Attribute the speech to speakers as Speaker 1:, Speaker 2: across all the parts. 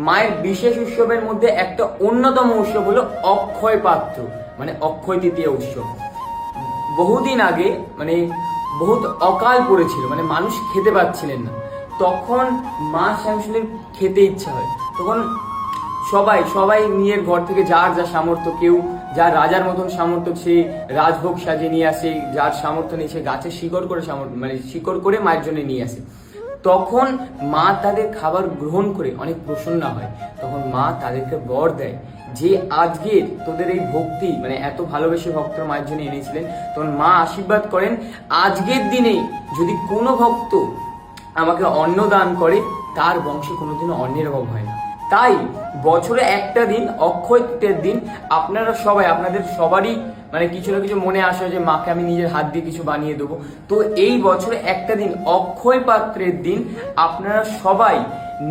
Speaker 1: মায়ের বিশেষ উৎসবের মধ্যে একটা অন্যতম উৎসব হলো অক্ষয় পাত্র, মানে অক্ষয় তৃতীয়া উৎসব। বহুদিন আগে মানে বহুত অকাল পড়েছিল, মানে মানুষ খেতে পাচ্ছিলেন না, তখন মা শ্যামসুন্দরীর খেতে ইচ্ছা হয়। তখন সবাই সবাই নিজের ঘর থেকে যার যা সামর্থ্য, কেউ যার রাজার মতন সামর্থ্য সে রাজভোগ সাজিয়ে নিয়ে আসে, যার সামর্থ্য নেই সে গাছে শিকড় করে মানে শিকড় করে মায়ের জন্য নিয়ে আসে। তখন মা তাদের খাবার গ্রহণ করে অনেক প্রসন্ন হয়। তখন মা তাদেরকে বর দেয় যে আজকের তোদের এই ভক্তি, মানে এত ভালোবেসে ভক্তরা মায়ের জন্য এনেছিলেন, তখন মা আশীর্বাদ করেন আজকের দিনে যদি কোনো ভক্ত আমাকে অন্ন দান করে তার বংশে কোনোদিনও অন্নের অভাব হয় না। তাই বছরে একটা দিন অক্ষয় তৃতীয়ার দিন আপনারা সবাই, আপনাদের সবারই মানে কিছু না কিছু মনে আসে যে মাকে আমি নিজের হাত দিয়ে কিছু বানিয়ে দেবো। তো এই বছরে একটা দিন অক্ষয় পাত্রের দিন আপনারা সবাই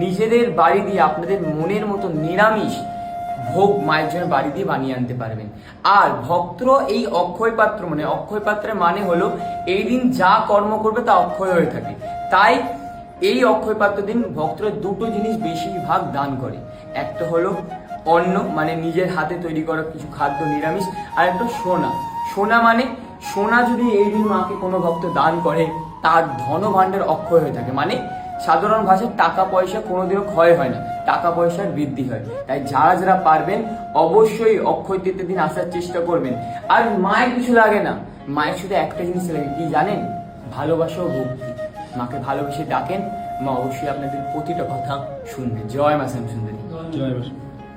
Speaker 1: নিজেদের বাড়ি দিয়ে আপনাদের মনের মতো নিরামিষ ভোগ মায়ের জন্য বাড়ি দিয়ে বানিয়ে আনতে পারবেন। আর ভক্তরা এই অক্ষয় পাত্র, মানে অক্ষয় পাত্রের মানে হলো এই দিন যা কর্ম করবে তা অক্ষয় হয়ে থাকে। তাই এই অক্ষয় পাত্র দিন ভক্তরা দুটো জিনিস বেশিরভাগ দান করে। একটা হলো অন্ন, মানে নিজের হাতে তৈরি করা কিছু খাদ্য নিরামিষ, আর একটা সোনা। সোনা মানে সোনা যদি এই দিন মাকে কোনো ভক্ত দান করে তার ধন ভাণ্ডার অক্ষয় হয়ে থাকে, মানে সাধারণ ভাষায় টাকা পয়সা কোনোদিনও ক্ষয় হয় না, টাকা পয়সার বৃদ্ধি হয়। তাই যারা যারা পারবেন অবশ্যই অক্ষয় তৃতীয়ার দিন আসার চেষ্টা করবেন। আর মায়ের কিছু লাগে না, মায়ের শুধু একটা জিনিস লাগে, কি জানেন? ভালোবাসা ও ভক্তি। মাকে ভালোবেসে ডাকেন, মা অবশ্যই আপনাদের প্রতিটা কথা শুনবে। জয় মা শ্যামসুন্দরী।
Speaker 2: জয় মা।